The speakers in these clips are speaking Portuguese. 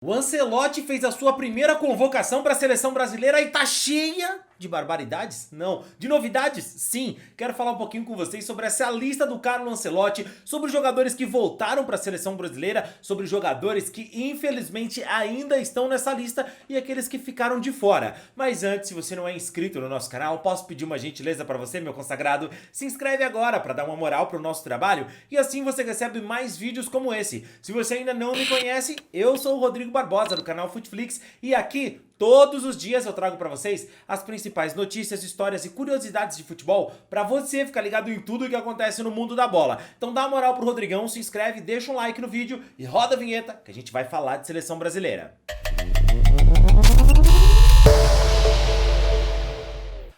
O Ancelotti fez a sua primeira convocação para a seleção brasileira e tá cheia de barbaridades? Não. De novidades? Sim. Quero falar um pouquinho com vocês sobre essa lista do Carlo Ancelotti, sobre os jogadores que voltaram para a seleção brasileira, sobre jogadores que infelizmente ainda estão nessa lista e aqueles que ficaram de fora. Mas antes, se você não é inscrito no nosso canal, posso pedir uma gentileza para você, meu consagrado? Se inscreve agora para dar uma moral para o nosso trabalho e assim você recebe mais vídeos como esse. Se você ainda não me conhece, eu sou o Rodrigo Barbosa do canal Futflix e aqui todos os dias eu trago para vocês as principais notícias, histórias e curiosidades de futebol para você ficar ligado em tudo o que acontece no mundo da bola. Então dá uma moral pro Rodrigão, se inscreve, deixa um like no vídeo e roda a vinheta que a gente vai falar de seleção brasileira.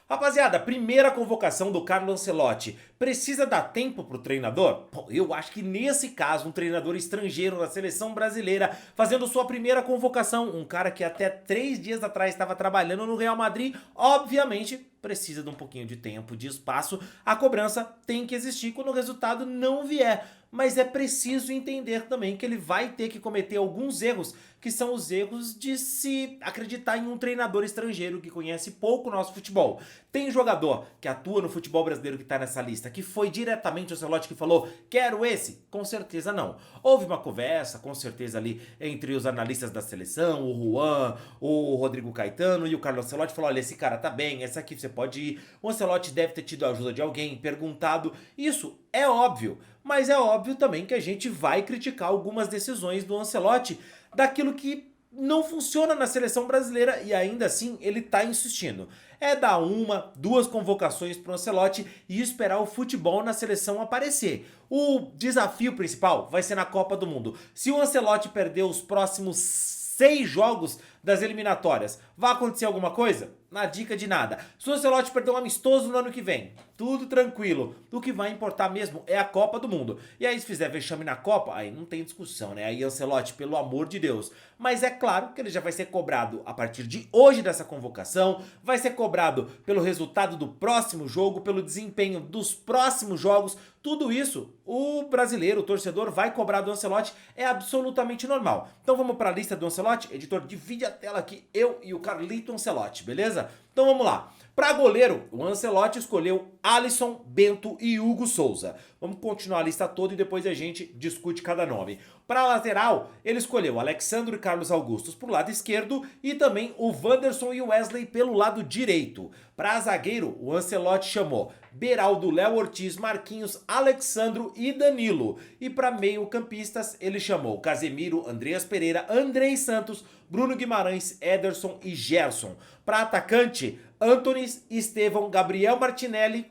Rapaziada, primeira convocação do Carlo Ancelotti. Precisa dar tempo pro treinador? Bom, eu acho que nesse caso, um treinador estrangeiro da seleção brasileira fazendo sua primeira convocação, um cara que até 3 dias atrás estava trabalhando no Real Madrid, obviamente precisa de um pouquinho de tempo, de espaço. A cobrança tem que existir quando o resultado não vier. Mas é preciso entender também que ele vai ter que cometer alguns erros, que são os erros de se acreditar em um treinador estrangeiro que conhece pouco o nosso futebol. Tem jogador que atua no futebol brasileiro que está nessa lista, que foi diretamente o Ancelotti que falou, quero esse? Com certeza não. Houve uma conversa, com certeza ali, entre os analistas da seleção, o Juan, o Rodrigo Caetano e o Carlo Ancelotti, falou, olha, esse cara tá bem, esse aqui você pode ir. O Ancelotti deve ter tido a ajuda de alguém, perguntado. Isso é óbvio, mas é óbvio também que a gente vai criticar algumas decisões do Ancelotti, daquilo que não funciona na seleção brasileira e ainda assim ele tá insistindo. É dar uma, duas convocações pro Ancelotti e esperar o futebol na seleção aparecer. O desafio principal vai ser na Copa do Mundo. Se o Ancelotti perder os próximos 6 jogos das eliminatórias, vai acontecer alguma coisa? Na dica de nada. Se o Ancelotti perder um amistoso no ano que vem, tudo tranquilo. O que vai importar mesmo é a Copa do Mundo. E aí se fizer vexame na Copa, aí não tem discussão, né? Aí Ancelotti, pelo amor de Deus. Mas é claro que ele já vai ser cobrado a partir de hoje dessa convocação, vai ser cobrado pelo resultado do próximo jogo, pelo desempenho dos próximos jogos. Tudo isso, o brasileiro, o torcedor, vai cobrar do Ancelotti, é absolutamente normal. Então vamos para a lista do Ancelotti. Editor, divide a tela aqui, eu e o Carlito Ancelotti, beleza? Então vamos lá. Para goleiro, o Ancelotti escolheu Alisson, Bento e Hugo Souza. Vamos continuar a lista toda e depois a gente discute cada nome. Para lateral, ele escolheu Alexandre e Carlos Augustos pro lado esquerdo e também o Wanderson e o Wesley pelo lado direito. Para zagueiro, o Ancelotti chamou Beraldo, Léo Ortiz, Marquinhos, Alexandro e Danilo. E para meio campistas, ele chamou Casemiro, Andreas Pereira, Andrei Santos, Bruno Guimarães, Ederson e Gerson. Para atacante, Anthony, Estevão, Gabriel Martinelli,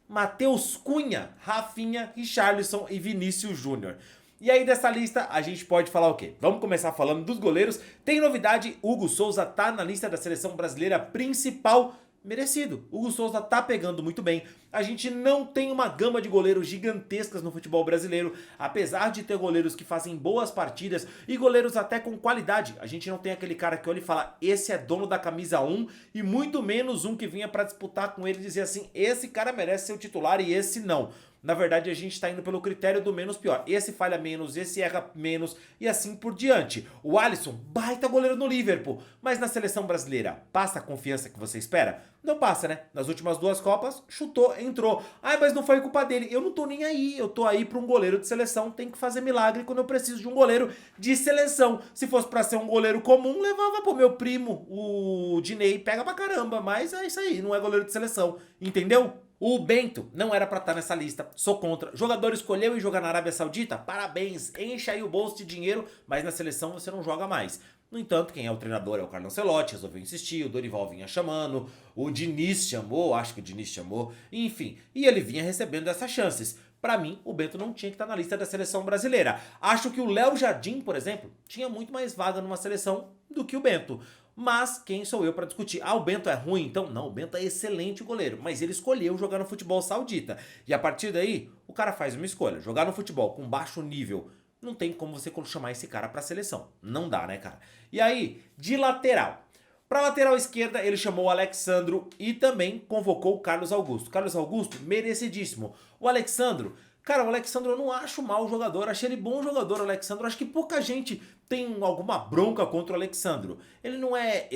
Matheus Cunha, Rafinha, Richarlison e Vinícius Júnior. E aí dessa lista a gente pode falar o quê? Vamos começar falando dos goleiros. Tem novidade, Hugo Souza tá na lista da seleção brasileira principal. Merecido. Hugo Souza tá pegando muito bem. A gente não tem uma gama de goleiros gigantescas no futebol brasileiro, apesar de ter goleiros que fazem boas partidas e goleiros até com qualidade. A gente não tem aquele cara que olha e fala, esse é dono da camisa 1, e muito menos um que vinha pra disputar com ele e dizer assim, esse cara merece ser o titular e esse não. Na verdade, a gente está indo pelo critério do menos pior. Esse falha menos, esse erra menos e assim por diante. O Alisson, baita goleiro no Liverpool, mas na seleção brasileira, passa a confiança que você espera? Não passa, né? Nas últimas 2 Copas, chutou, entrou. Ai, mas não foi culpa dele. Eu não tô nem aí. Eu tô aí para um goleiro de seleção. Tem que fazer milagre quando eu preciso de um goleiro de seleção. Se fosse para ser um goleiro comum, levava pro meu primo, o Dinei. Pega pra caramba, mas é isso aí. Não é goleiro de seleção. Entendeu? O Bento não era pra estar nessa lista, sou contra. Jogador escolheu ir jogar na Arábia Saudita? Parabéns, enche aí o bolso de dinheiro, mas na seleção você não joga mais. No entanto, quem é o treinador é o Carlo Ancelotti, resolveu insistir, o Dorival vinha chamando, o Diniz chamou, acho que o Diniz chamou, enfim. E ele vinha recebendo essas chances. Pra mim, o Bento não tinha que estar na lista da seleção brasileira. Acho que o Léo Jardim, por exemplo, tinha muito mais vaga numa seleção do que o Bento. Mas quem sou eu para discutir? Ah, o Bento é ruim? Então, não, o Bento é excelente goleiro, mas ele escolheu jogar no futebol saudita. E a partir daí, o cara faz uma escolha. Jogar no futebol com baixo nível, não tem como você chamar esse cara pra seleção. Não dá, né, cara? E aí, de lateral. Pra lateral esquerda, ele chamou o Alexandro e também convocou o Carlos Augusto. Carlos Augusto, merecidíssimo. O Alexandro, cara, o Alexandro eu não acho mau jogador, achei ele bom jogador, o Alexandro. Acho que pouca gente tem alguma bronca contra o Alexandro. Ele não é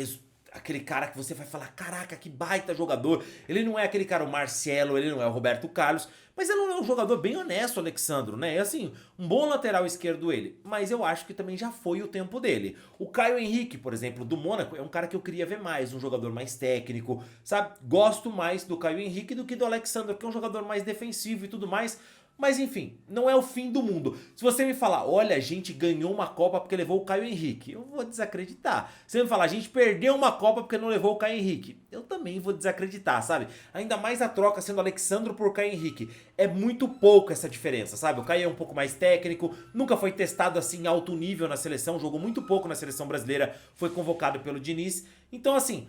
aquele cara que você vai falar, caraca, que baita jogador. Ele não é aquele cara, o Marcelo, ele não é o Roberto Carlos, mas ele é um jogador bem honesto, o Alexandro, né? É assim, um bom lateral esquerdo ele, mas eu acho que também já foi o tempo dele. O Caio Henrique, por exemplo, do Mônaco, é um cara que eu queria ver mais, um jogador mais técnico, sabe? Gosto mais do Caio Henrique do que do Alexandro, que é um jogador mais defensivo e tudo mais. Mas enfim, não é o fim do mundo. Se você me falar, olha, a gente ganhou uma Copa porque levou o Caio Henrique, eu vou desacreditar. Se você me falar, a gente perdeu uma Copa porque não levou o Caio Henrique, eu também vou desacreditar, sabe? Ainda mais a troca sendo Alexandro por Caio Henrique. É muito pouco essa diferença, sabe? O Caio é um pouco mais técnico, nunca foi testado assim em alto nível na seleção, jogou muito pouco na seleção brasileira, foi convocado pelo Diniz. Então assim,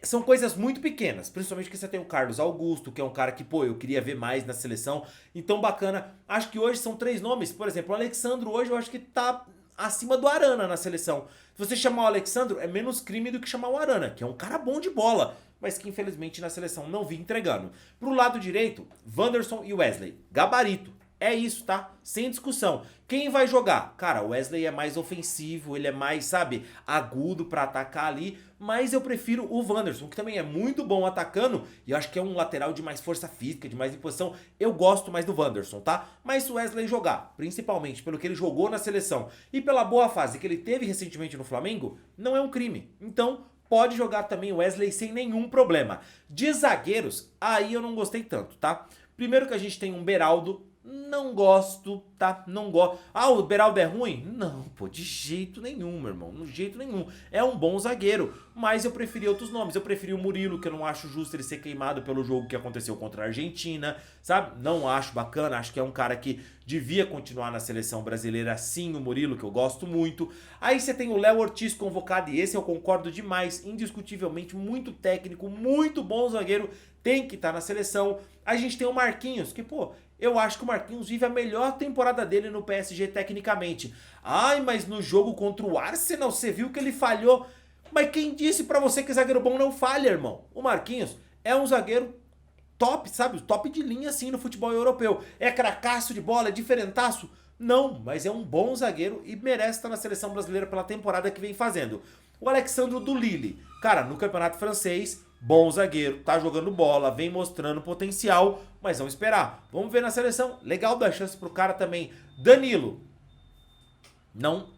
são coisas muito pequenas, principalmente que você tem o Carlos Augusto, que é um cara que, pô, eu queria ver mais na seleção, então bacana. Acho que hoje são 3 nomes, por exemplo, o Alexandro hoje eu acho que tá acima do Arana na seleção. Se você chamar o Alexandro, é menos crime do que chamar o Arana, que é um cara bom de bola, mas que infelizmente na seleção não vi entregando. Pro lado direito, Wanderson e Wesley, gabarito. É isso, tá? Sem discussão. Quem vai jogar? Cara, o Wesley é mais ofensivo, ele é mais, sabe, agudo pra atacar ali, mas eu prefiro o Wanderson, que também é muito bom atacando, e eu acho que é um lateral de mais força física, de mais imposição. Eu gosto mais do Wanderson, tá? Mas se o Wesley jogar, principalmente pelo que ele jogou na seleção e pela boa fase que ele teve recentemente no Flamengo, não é um crime. Então, pode jogar também o Wesley sem nenhum problema. De zagueiros, aí eu não gostei tanto, tá? Primeiro que a gente tem um Beraldo. Não gosto, tá? Não gosto. Ah, o Beraldo é ruim? Não, pô, de jeito nenhum, meu irmão. De jeito nenhum. É um bom zagueiro, mas eu preferi outros nomes. Eu preferi o Murilo, que eu não acho justo ele ser queimado pelo jogo que aconteceu contra a Argentina, sabe? Não acho bacana, acho que é um cara que devia continuar na seleção brasileira, sim, o Murilo, que eu gosto muito. Aí você tem o Léo Ortiz convocado, e esse eu concordo demais, indiscutivelmente, muito técnico, muito bom zagueiro, tem que estar na seleção. A gente tem o Marquinhos, que, pô, eu acho que o Marquinhos vive a melhor temporada dele no PSG tecnicamente. Ai, mas no jogo contra o Arsenal você viu que ele falhou. Mas quem disse pra você que zagueiro bom não falha, irmão? O Marquinhos é um zagueiro top, sabe? Top de linha assim no futebol europeu. É cracaço de bola, é diferentaço? Não, mas é um bom zagueiro e merece estar na seleção brasileira pela temporada que vem fazendo. O Alexandre do Lille, cara, no campeonato francês, bom zagueiro, tá jogando bola, vem mostrando potencial, mas vamos esperar. Vamos ver na seleção. Legal dar chance pro cara também. Danilo. Não.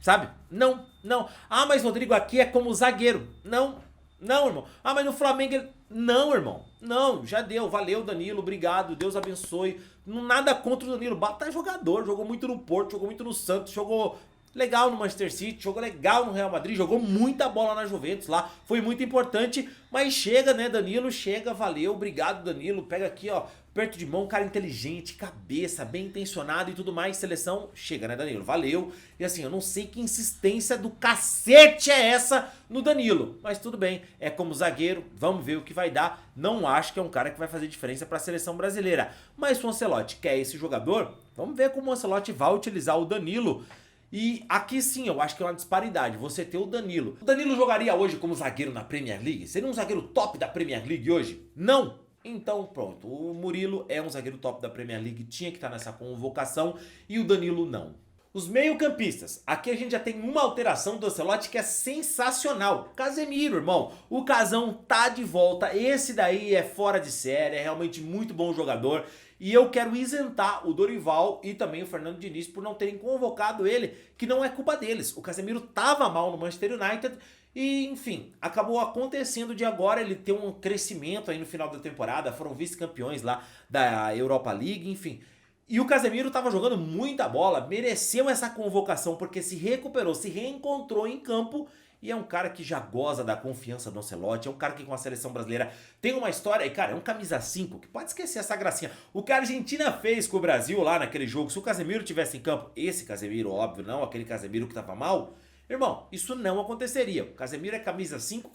Sabe? Não, não. Ah, mas Rodrigo aqui é como zagueiro. Não, não, irmão. Ah, mas no Flamengo ele... Não, irmão. Não, já deu. Valeu, Danilo. Obrigado. Deus abençoe. Nada contra o Danilo. Bata jogador. Jogou muito no Porto, jogou muito no Santos, jogou legal no Manchester City, jogou legal no Real Madrid, jogou muita bola na Juventus lá, foi muito importante, mas chega, né, Danilo, chega, valeu, obrigado, Danilo, pega aqui, ó, perto de mão, cara inteligente, cabeça, bem intencionado e tudo mais, seleção, chega, né, Danilo, valeu, e assim, eu não sei que insistência do cacete é essa no Danilo, mas tudo bem, é como zagueiro, vamos ver o que vai dar, não acho que é um cara que vai fazer diferença pra seleção brasileira, mas se o Ancelotti quer esse jogador, vamos ver como o Ancelotti vai utilizar o Danilo. E aqui sim, eu acho que é uma disparidade, você ter o Danilo. O Danilo jogaria hoje como zagueiro na Premier League? Seria um zagueiro top da Premier League hoje? Não! Então pronto, o Murilo é um zagueiro top da Premier League, tinha que estar nessa convocação, e o Danilo não. Os meio-campistas, aqui a gente já tem uma alteração do Ancelotti que é sensacional. Casemiro, irmão, o Casão tá de volta, esse daí é fora de série, é realmente muito bom jogador. E eu quero isentar o Dorival e também o Fernando Diniz por não terem convocado ele, que não é culpa deles. O Casemiro tava mal no Manchester United e, enfim, acabou acontecendo de agora ele ter um crescimento aí no final da temporada, foram vice-campeões lá da Europa League, enfim. E o Casemiro tava jogando muita bola, mereceu essa convocação porque se recuperou, se reencontrou em campo. E é um cara que já goza da confiança do Ancelotti, é um cara que com a seleção brasileira tem uma história, e cara, é um camisa 5, que pode esquecer essa gracinha. O que a Argentina fez com o Brasil lá naquele jogo, se o Casemiro tivesse em campo, esse Casemiro, óbvio, não aquele Casemiro que tava mal, irmão, isso não aconteceria. O Casemiro é camisa 5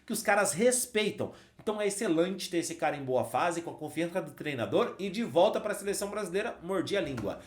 que os caras respeitam. Então é excelente ter esse cara em boa fase, com a confiança do treinador e de volta para a seleção brasileira, mordi a língua.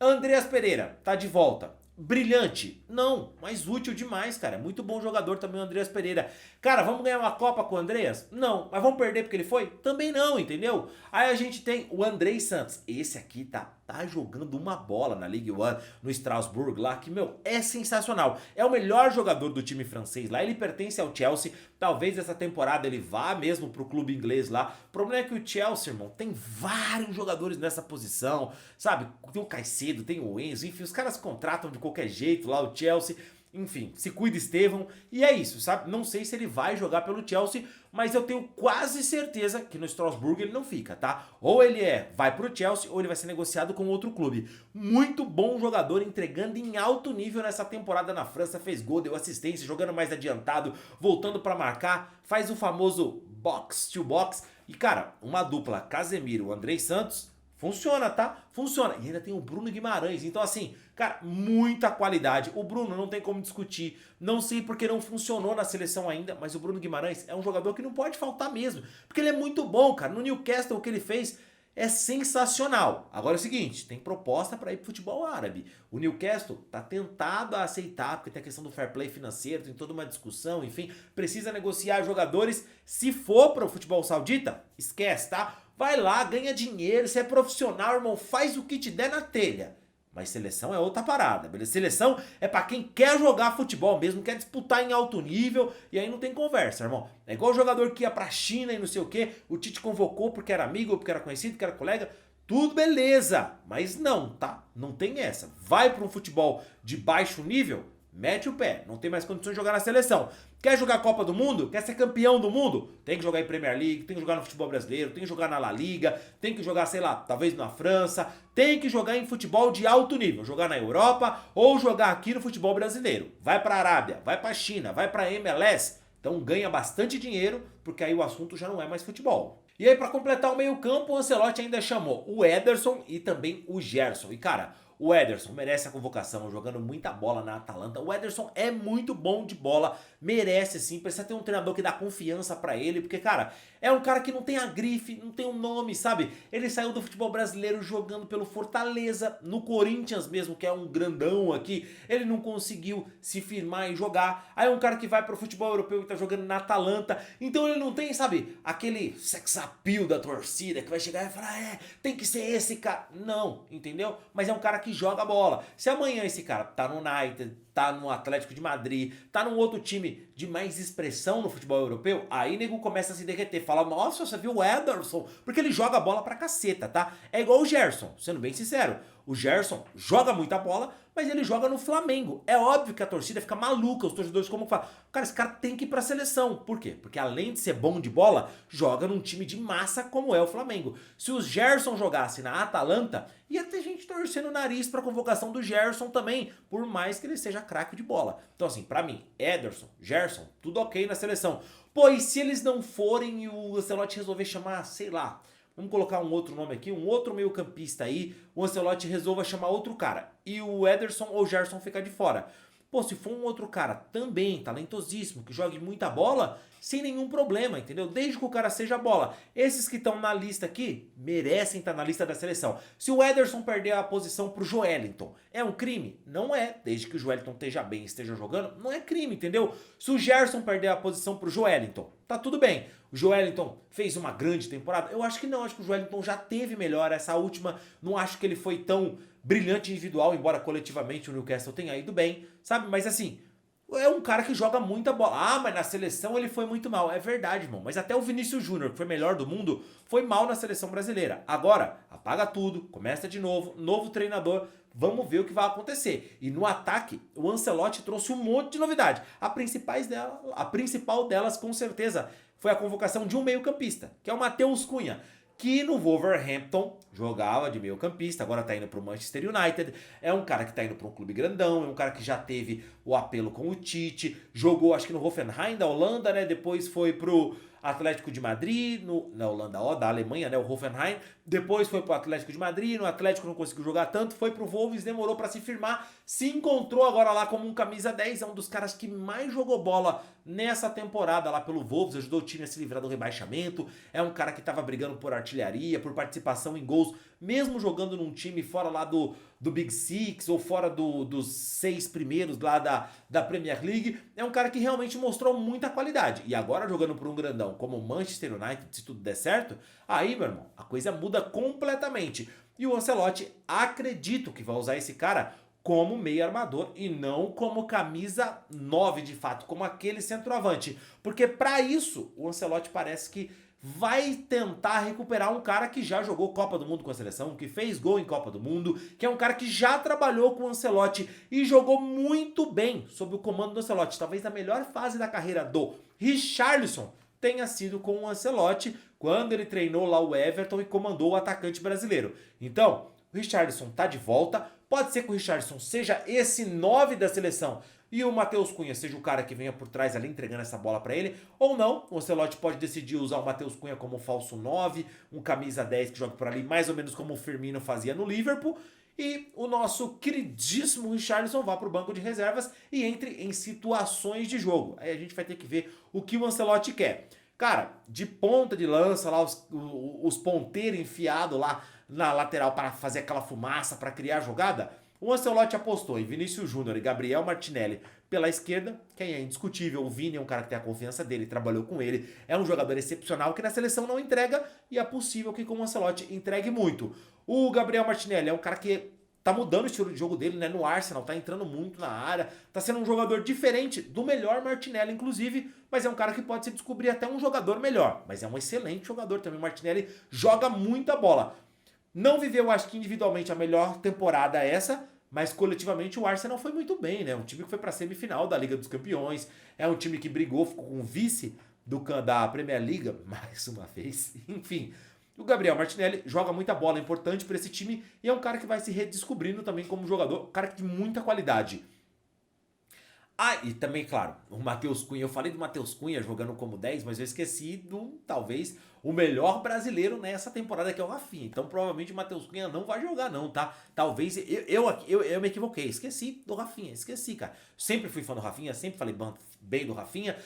Andreas Pereira, tá de volta. Brilhante? Não, mas útil demais, cara. Muito bom jogador também o Andreas Pereira. Cara, vamos ganhar uma Copa com o Andreas? Não. Mas vamos perder porque ele foi? Também não, entendeu? Aí a gente tem o Andrei Santos. Esse aqui tá tá jogando uma bola na Ligue 1, no Strasbourg lá, que, meu, é sensacional. É o melhor jogador do time francês lá, ele pertence ao Chelsea, talvez essa temporada ele vá mesmo pro clube inglês lá. O problema é que o Chelsea, irmão, tem vários jogadores nessa posição, sabe? Tem o Caicedo, tem o Enzo, enfim, os caras contratam de qualquer jeito lá o Chelsea. Enfim, se cuida Estevão, e é isso, sabe? Não sei se ele vai jogar pelo Chelsea, mas eu tenho quase certeza que no Strasbourg ele não fica, tá? Ou ele vai pro Chelsea, ou ele vai ser negociado com outro clube. Muito bom jogador, entregando em alto nível nessa temporada na França, fez gol, deu assistência, jogando mais adiantado, voltando pra marcar, faz o famoso box to box, e cara, uma dupla Casemiro, Andrei Santos, funciona, tá? Funciona. E ainda tem o Bruno Guimarães. Então, assim, cara, muita qualidade. O Bruno não tem como discutir. Não sei porque não funcionou na seleção ainda, mas o Bruno Guimarães é um jogador que não pode faltar mesmo. Porque ele é muito bom, cara. No Newcastle, o que ele fez é sensacional. Agora é o seguinte, tem proposta para ir pro futebol árabe. O Newcastle tá tentado a aceitar, porque tem a questão do fair play financeiro, tem toda uma discussão, enfim, precisa negociar jogadores. Se for para o futebol saudita, esquece, tá? Vai lá, ganha dinheiro, você é profissional, irmão, faz o que te der na telha. Mas seleção é outra parada, beleza? Seleção é pra quem quer jogar futebol mesmo, quer disputar em alto nível, e aí não tem conversa, irmão. É igual o jogador que ia pra China e não sei o que, o Tite convocou porque era amigo, porque era conhecido, porque era colega, tudo beleza. Mas não, tá? Não tem essa. Vai pra um futebol de baixo nível, mete o pé, não tem mais condições de jogar na seleção. Quer jogar a Copa do Mundo? Quer ser campeão do mundo? Tem que jogar em Premier League, tem que jogar no futebol brasileiro, tem que jogar na La Liga, tem que jogar, sei lá, talvez na França, tem que jogar em futebol de alto nível, jogar na Europa ou jogar aqui no futebol brasileiro. Vai pra Arábia, vai pra China, vai pra MLS, então ganha bastante dinheiro, porque aí o assunto já não é mais futebol. E aí, pra completar o meio-campo, o Ancelotti ainda chamou o Ederson e também o Gerson. E cara, o Ederson merece a convocação, jogando muita bola na Atalanta. O Ederson é muito bom de bola, merece sim, precisa ter um treinador que dá confiança pra ele, porque, cara, é um cara que não tem a grife, não tem um nome, sabe? Ele saiu do futebol brasileiro jogando pelo Fortaleza, no Corinthians mesmo, que é um grandão aqui, ele não conseguiu se firmar e jogar. Aí é um cara que vai pro futebol europeu e tá jogando na Atalanta, então ele não tem, sabe, aquele sex appeal da torcida que vai chegar e falar, tem que ser esse cara. Não, entendeu? Mas é um cara que joga bola. Se amanhã esse cara tá no United, tá no Atlético de Madrid, tá num outro time de mais expressão no futebol europeu, aí nego começa a se derreter, fala, nossa, você viu o Ederson? Porque ele joga bola pra caceta, tá? É igual o Gerson, sendo bem sincero. O Gerson joga muita bola, mas ele joga no Flamengo. É óbvio que a torcida fica maluca, os torcedores como falam, cara, esse cara tem que ir pra seleção. Por quê? Porque além de ser bom de bola, joga num time de massa como é o Flamengo. Se o Gerson jogasse na Atalanta, ia ter gente torcendo o nariz pra convocação do Gerson também, por mais que ele seja craque de bola. Então assim, pra mim, Ederson, Gerson, tudo ok na seleção. Pô, e se eles não forem e o Ancelotti resolver chamar, sei lá, vamos colocar um outro nome aqui, um outro meio campista aí, o Ancelotti resolva chamar outro cara, e o Ederson ou o Gerson ficar de fora. Pô, se for um outro cara também talentosíssimo, que jogue muita bola, sem nenhum problema, entendeu? Desde que o cara seja bola. Esses que estão na lista aqui, merecem estar na lista da seleção. Se o Ederson perder a posição pro Joelinton, é um crime? Não é. Desde que o Joelinton esteja bem e esteja jogando, não é crime, entendeu? Se o Gerson perder a posição pro Joelinton, tá tudo bem. O Joelinton fez uma grande temporada? Eu acho que não, acho que o Joelinton já teve melhor. Essa última, não acho que ele foi tão brilhante individual, embora coletivamente o Newcastle tenha ido bem, sabe? Mas assim, é um cara que joga muita bola. Ah, mas na seleção ele foi muito mal. É verdade, irmão. Mas até o Vinícius Júnior, que foi melhor do mundo, foi mal na seleção brasileira. Agora, apaga tudo, começa de novo, novo treinador, vamos ver o que vai acontecer. E no ataque, o Ancelotti trouxe um monte de novidade. A principal delas, com certeza, foi a convocação de um meio-campista, que é o Matheus Cunha, que no Wolverhampton jogava de meio campista, agora tá indo pro Manchester United, é um cara que tá indo pra um clube grandão, é um cara que já teve o apelo com o Tite, jogou acho que no Hoffenheim da Holanda, né, depois foi pro Atlético de Madrid, na Holanda, da Alemanha, né, o Hoffenheim, depois foi pro Atlético de Madrid, no Atlético não conseguiu jogar tanto, foi pro Wolves, demorou pra se firmar, se encontrou agora lá como um camisa 10, é um dos caras que mais jogou bola nessa temporada lá pelo Wolves, ajudou o time a se livrar do rebaixamento, é um cara que tava brigando por artilharia, por participação em gols, mesmo jogando num time fora lá do Big Six ou fora dos 6 primeiros lá da Premier League, é um cara que realmente mostrou muita qualidade. E agora jogando por um grandão como o Manchester United, se tudo der certo, aí, meu irmão, a coisa muda completamente. E o Ancelotti acredito que vai usar esse cara como meio armador e não como camisa 9 de fato, como aquele centroavante. Porque para isso o Ancelotti parece que vai tentar recuperar um cara que já jogou Copa do Mundo com a seleção, que fez gol em Copa do Mundo, que é um cara que já trabalhou com o Ancelotti e jogou muito bem sob o comando do Ancelotti. Talvez a melhor fase da carreira do Richarlison tenha sido com o Ancelotti, quando ele treinou lá o Everton e comandou o atacante brasileiro. Então, o Richarlison tá de volta, pode ser que o Richarlison seja esse 9 da seleção e o Matheus Cunha seja o cara que venha por trás ali entregando essa bola para ele, ou não, o Ancelotti pode decidir usar o Matheus Cunha como falso 9, um camisa 10 que joga por ali, mais ou menos como o Firmino fazia no Liverpool, e o nosso queridíssimo Richarlison vá para o banco de reservas e entre em situações de jogo. Aí a gente vai ter que ver o que o Ancelotti quer. Cara, de ponta de lança lá, os ponteiros enfiados lá na lateral para fazer aquela fumaça, para criar jogada, o Ancelotti apostou em Vinícius Júnior e Gabriel Martinelli pela esquerda, quem é indiscutível, o Vini é um cara que tem a confiança dele, trabalhou com ele, é um jogador excepcional que na seleção não entrega e é possível que com o Ancelotti entregue muito. O Gabriel Martinelli é um cara que tá mudando o estilo de jogo dele, né, no Arsenal, tá entrando muito na área, tá sendo um jogador diferente do melhor Martinelli, inclusive, mas é um cara que pode se descobrir até um jogador melhor, mas é um excelente jogador também, o Martinelli joga muita bola. Não viveu, acho que individualmente, a melhor temporada essa, mas coletivamente o Arsenal foi muito bem, né? Um time que foi pra semifinal da Liga dos Campeões, é um time que brigou, ficou com o vice da Premier League, mais uma vez, enfim. O Gabriel Martinelli joga muita bola, é importante para esse time e é um cara que vai se redescobrindo também como jogador, um cara de muita qualidade. Ah, e também, claro, o Matheus Cunha, eu falei do Matheus Cunha jogando como 10, mas eu esqueci do, talvez, o melhor brasileiro nessa temporada, que é o Rafinha. Então, provavelmente o Matheus Cunha não vai jogar não, tá? Talvez, eu me equivoquei, esqueci do Rafinha, esqueci, cara. Sempre fui fã do Rafinha, sempre falei bem do Rafinha.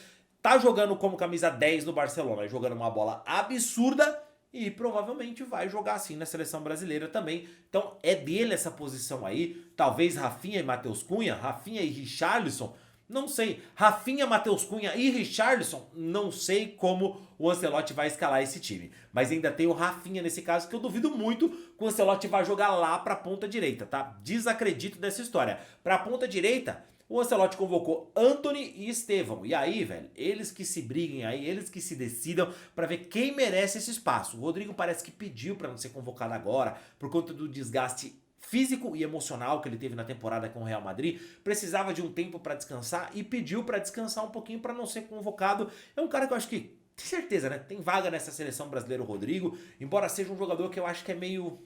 Tá jogando como camisa 10 no Barcelona, jogando uma bola absurda, e provavelmente vai jogar assim na seleção brasileira também. Então é dele essa posição aí. Talvez Rafinha e Matheus Cunha, Rafinha e Richarlison, não sei. Rafinha, Matheus Cunha e Richarlison, não sei como o Ancelotti vai escalar esse time. Mas ainda tem o Rafinha nesse caso, que eu duvido muito que o Ancelotti vai jogar lá pra ponta direita, tá? Desacredito dessa história. Pra ponta direita, o Ancelotti convocou Antony e Estevão. E aí, velho, eles que se briguem aí, eles que se decidam pra ver quem merece esse espaço. O Rodrigo parece que pediu pra não ser convocado agora, por conta do desgaste físico e emocional que ele teve na temporada com o Real Madrid. Precisava de um tempo pra descansar e pediu pra descansar um pouquinho pra não ser convocado. É um cara que eu acho que, tem certeza, né? Tem vaga nessa seleção brasileira, o Rodrigo. Embora seja um jogador que eu acho que é meio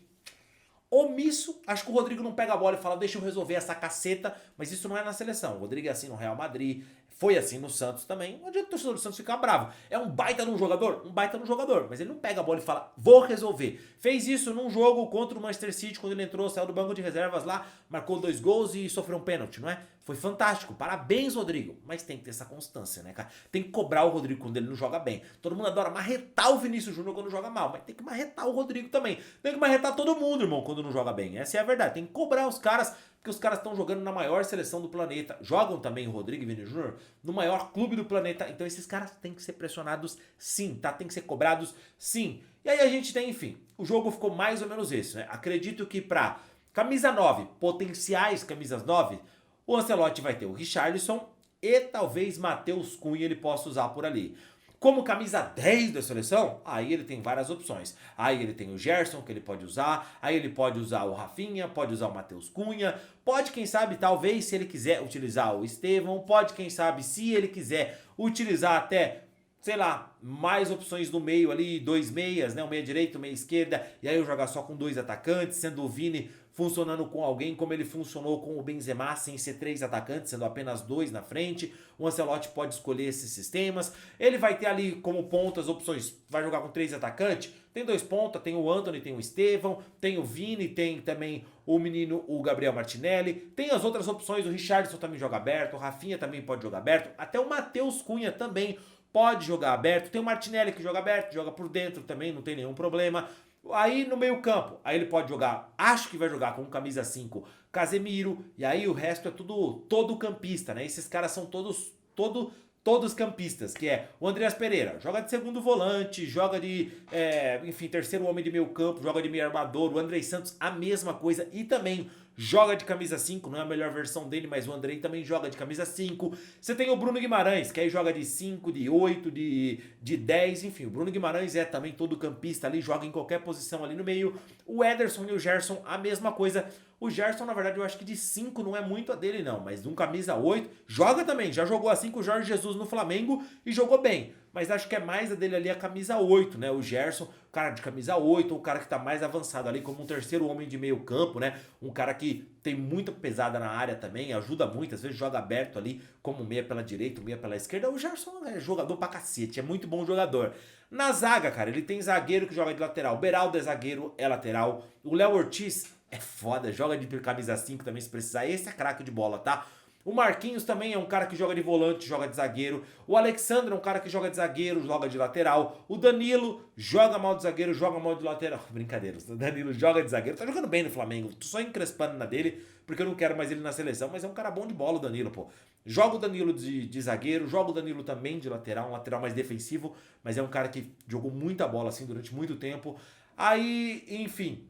omisso. Acho que o Rodrigo não pega a bola e fala, deixa eu resolver essa caceta, mas isso não é na seleção. O Rodrigo é assim no Real Madrid, foi assim no Santos também. Não adianta o torcedor do Santos ficar bravo. É um baita num jogador? Um baita num jogador, mas ele não pega a bola e fala, vou resolver. Fez isso num jogo contra o Manchester City, quando ele entrou, saiu do banco de reservas lá, marcou 2 gols e sofreu um pênalti, não é? Foi fantástico, parabéns, Rodrigo. Mas tem que ter essa constância, né, cara? Tem que cobrar o Rodrigo quando ele não joga bem. Todo mundo adora marretar o Vinícius Júnior quando joga mal, mas tem que marretar o Rodrigo também. Tem que marretar todo mundo, irmão, quando não joga bem. Essa é a verdade. Tem que cobrar os caras, porque os caras estão jogando na maior seleção do planeta. Jogam também o Rodrigo e o Vinícius Júnior no maior clube do planeta. Então esses caras têm que ser pressionados sim, tá? Tem que ser cobrados sim. E aí a gente tem, enfim, o jogo ficou mais ou menos esse, né? Acredito que pra camisa 9, potenciais camisas 9, o Ancelotti vai ter o Richarlison e talvez Matheus Cunha ele possa usar por ali. Como camisa 10 da seleção, aí ele tem várias opções. Aí ele tem o Gerson, que ele pode usar. Aí ele pode usar o Rafinha, pode usar o Matheus Cunha. Pode, quem sabe, talvez, se ele quiser utilizar o Estevão. Pode, quem sabe, se ele quiser utilizar até, sei lá, mais opções no meio ali, 2 meias, né? Um meia direita, um meia esquerda. E aí eu jogar só com 2 atacantes, sendo o Vini funcionando com alguém como ele funcionou com o Benzema, sem ser 3 atacantes, sendo apenas 2 na frente. O Ancelotti pode escolher esses sistemas. Ele vai ter ali como pontas opções, vai jogar com 3 atacantes, tem 2 pontas, tem o Antony, tem o Estevão, tem o Vini, tem também o menino, o Gabriel Martinelli, tem as outras opções, o Richarlison também joga aberto, o Rafinha também pode jogar aberto, até o Matheus Cunha também pode jogar aberto, tem o Martinelli que joga aberto, joga por dentro também, não tem nenhum problema. Aí no meio campo, aí ele pode jogar, acho que vai jogar com camisa 5, Casemiro, e aí o resto é tudo todo campista, né? Esses caras são todos todos campistas, que é o Andreas Pereira, joga de segundo volante, joga de, enfim, terceiro homem de meio campo, joga de meio armador, o Andrei Santos a mesma coisa e também joga de camisa 5, não é a melhor versão dele, mas o Andrei também joga de camisa 5. Você tem o Bruno Guimarães, que aí joga de 5, de 8, de 10, enfim, o Bruno Guimarães é também todo campista ali, joga em qualquer posição ali no meio. O Ederson e o Gerson, a mesma coisa. O Gerson, na verdade, eu acho que de 5 não é muito a dele não, mas de um camisa 8, joga também, já jogou assim com o Jorge Jesus no Flamengo e jogou bem. Mas acho que é mais a dele ali a camisa 8, né? O Gerson, cara de camisa 8, o cara que tá mais avançado ali como um terceiro homem de meio campo, né? Um cara que tem muita pesada na área também, ajuda muito, às vezes joga aberto ali como meia pela direita, meia pela esquerda. O Gerson é jogador pra cacete, é muito bom jogador. Na zaga, cara, ele tem zagueiro que joga de lateral. Beraldo é zagueiro, é lateral. O Léo Ortiz é foda, joga de camisa 5 também se precisar. Esse é craque de bola, tá? O Marquinhos também é um cara que joga de volante, joga de zagueiro. O Alexandre é um cara que joga de zagueiro, joga de lateral. O Danilo joga mal de zagueiro, joga mal de lateral. Brincadeira, o Danilo joga de zagueiro. Tá jogando bem no Flamengo. Tô só encrespando na dele, porque eu não quero mais ele na seleção. Mas é um cara bom de bola, o Danilo, pô. Joga o Danilo de zagueiro, joga o Danilo também de lateral, um lateral mais defensivo. Mas é um cara que jogou muita bola assim durante muito tempo. Aí, enfim...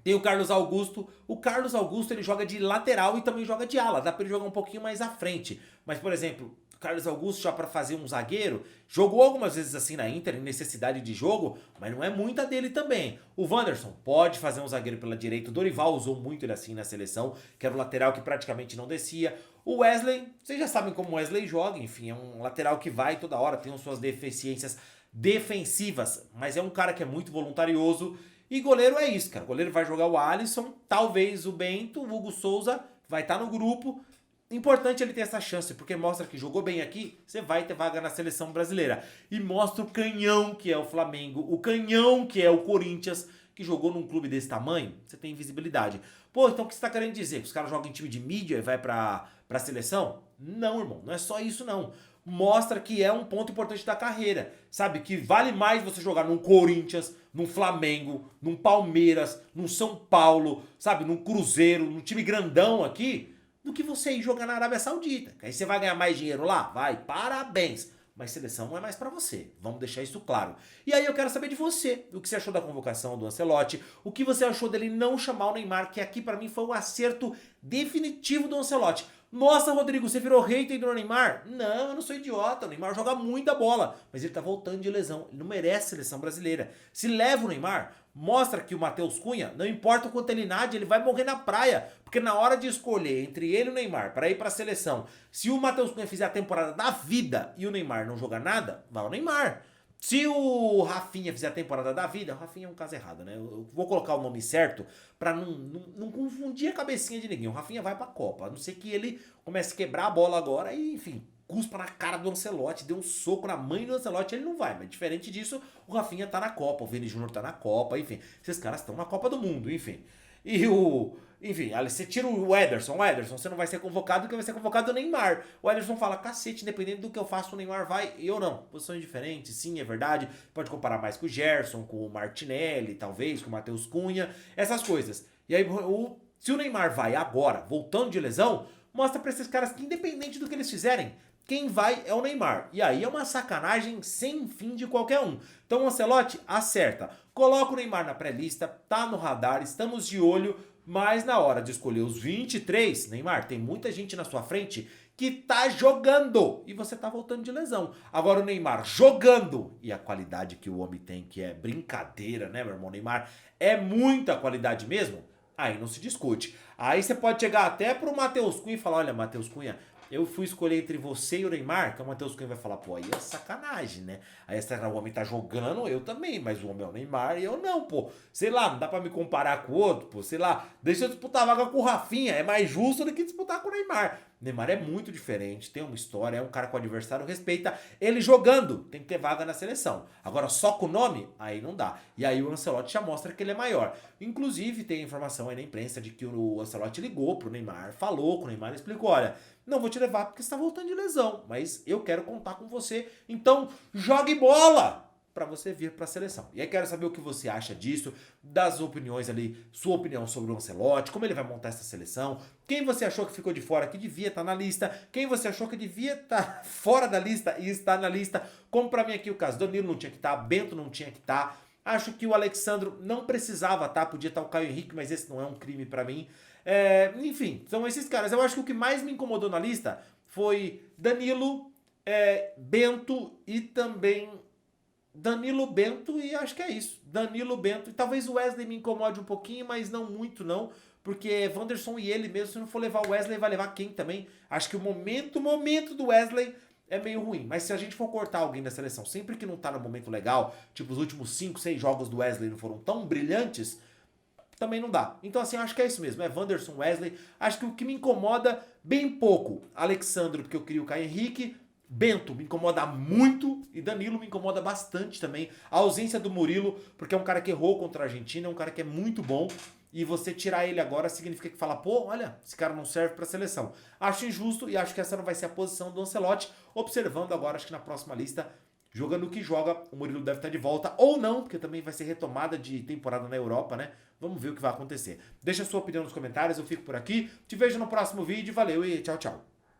Tem o Carlos Augusto. O Carlos Augusto ele joga de lateral e também joga de ala. Dá pra ele jogar um pouquinho mais à frente. Mas, por exemplo, o Carlos Augusto já pra fazer um zagueiro, jogou algumas vezes assim na Inter, em necessidade de jogo, mas não é muita dele também. O Wanderson pode fazer um zagueiro pela direita. O Dorival usou muito ele assim na seleção, que era o lateral que praticamente não descia. O Wesley, vocês já sabem como o Wesley joga, enfim, é um lateral que vai toda hora, tem suas deficiências defensivas, mas é um cara que é muito voluntarioso. E goleiro é isso, cara. O goleiro vai jogar o Alisson, talvez o Bento, o Hugo Souza vai estar no grupo. Importante ele ter essa chance, porque mostra que jogou bem aqui, você vai ter vaga na seleção brasileira. E mostra o canhão que é o Flamengo, o canhão que é o Corinthians, que jogou num clube desse tamanho, você tem visibilidade. Pô, então o que você tá querendo dizer? Que os caras jogam em time de mídia e vai pra seleção? Não, irmão, não é só isso não. Mostra que é um ponto importante da carreira, sabe? Que vale mais você jogar num Corinthians, num Flamengo, num Palmeiras, num São Paulo, sabe? Num Cruzeiro, num time grandão aqui, do que você ir jogar na Arábia Saudita. Aí você vai ganhar mais dinheiro lá? Vai, parabéns. Mas seleção não é mais pra você, vamos deixar isso claro. E aí eu quero saber de você, o que você achou da convocação do Ancelotti, o que você achou dele não chamar o Neymar, que aqui pra mim foi um acerto definitivo do Ancelotti. Nossa, Rodrigo, você virou hater do Neymar? Não, eu não sou idiota. O Neymar joga muita bola, mas ele tá voltando de lesão. Ele não merece seleção brasileira. Se leva o Neymar, mostra que o Matheus Cunha, não importa o quanto ele nade, ele vai morrer na praia. Porque na hora de escolher entre ele e o Neymar para ir pra seleção, se o Matheus Cunha fizer a temporada da vida e o Neymar não jogar nada, vai o Neymar. Se o Rafinha fizer a temporada da vida, o Rafinha é um caso errado, né? Eu vou colocar o nome certo pra não confundir a cabecinha de ninguém. O Rafinha vai pra Copa, a não ser que ele comece a quebrar a bola agora e, enfim, cuspa na cara do Ancelotti, dê um soco na mãe do Ancelotti, ele não vai. Mas diferente disso, o Rafinha tá na Copa, o Vini Júnior tá na Copa, enfim. Esses caras estão na Copa do Mundo, enfim. E o... Enfim, ali você tira o Ederson, você não vai ser convocado, porque vai ser convocado o Neymar. O Ederson fala, cacete, independente do que eu faço, o Neymar vai, eu não. Posições diferentes, sim, é verdade. Pode comparar mais com o Gerson, com o Martinelli, talvez, com o Matheus Cunha, essas coisas. E aí, se o Neymar vai agora, voltando de lesão, mostra pra esses caras que independente do que eles fizerem, quem vai é o Neymar. E aí é uma sacanagem sem fim de qualquer um. Então o Ancelotti acerta. Coloca o Neymar na pré-lista, tá no radar, estamos de olho, mas na hora de escolher os 23, Neymar, tem muita gente na sua frente que tá jogando e você tá voltando de lesão. Agora o Neymar jogando e a qualidade que o homem tem, que é brincadeira, né, meu irmão? Neymar é muita qualidade mesmo. Aí não se discute. Aí você pode chegar até pro Matheus Cunha e falar, olha, Matheus Cunha, eu fui escolher entre você e o Neymar, que o Matheus Cunha vai falar, pô, aí é sacanagem, né? Aí o homem tá jogando, eu também, mas o homem é o Neymar e eu não, pô. Sei lá, não dá pra me comparar com o outro, pô, sei lá, deixa eu disputar a vaga com o Rafinha, é mais justo do que disputar com o Neymar. O Neymar é muito diferente, tem uma história, é um cara que o adversário respeita. Ele jogando, tem que ter vaga na seleção. Agora, só com o nome, aí não dá. E aí o Ancelotti já mostra que ele é maior. Inclusive, tem informação aí na imprensa de que o Ancelotti ligou pro Neymar, falou com o Neymar e explicou, olha, não vou te levar porque você está voltando de lesão, mas eu quero contar com você. Então, jogue bola! para você vir para a seleção. E aí quero saber o que você acha disso, das opiniões ali, sua opinião sobre o Ancelotti, como ele vai montar essa seleção, quem você achou que ficou de fora que devia estar na lista, quem você achou que devia estar fora da lista e está na lista, como para mim aqui o caso, Danilo não tinha que estar, Bento não tinha que estar, acho que o Alexandro não precisava estar, podia estar o Caio Henrique, mas esse não é um crime para mim. Enfim, são esses caras. Eu acho que o que mais me incomodou na lista foi Danilo, Bento e também Danilo, Bento e acho que é isso. Danilo, Bento e talvez o Wesley me incomode um pouquinho, mas não muito não, porque é Wanderson e ele mesmo, se não for levar o Wesley, vai levar quem também? Acho que o momento do Wesley é meio ruim, mas se a gente for cortar alguém da seleção, sempre que não tá no momento legal, tipo os últimos 5, 6 jogos do Wesley não foram tão brilhantes, também não dá. Então assim, acho que é isso mesmo, é Wanderson, Wesley. Acho que o que me incomoda bem pouco, Alexandre, porque eu queria o Caio Henrique, Bento me incomoda muito e Danilo me incomoda bastante também. A ausência do Murilo, porque é um cara que errou contra a Argentina, é um cara que é muito bom. E você tirar ele agora significa que fala, pô, olha, esse cara não serve pra seleção. Acho injusto e acho que essa não vai ser a posição do Ancelotti. Observando agora, acho que na próxima lista, jogando o que joga, o Murilo deve estar de volta. Ou não, porque também vai ser retomada de temporada na Europa, né? Vamos ver o que vai acontecer. Deixa a sua opinião nos comentários, eu fico por aqui. Te vejo no próximo vídeo, valeu e tchau, tchau.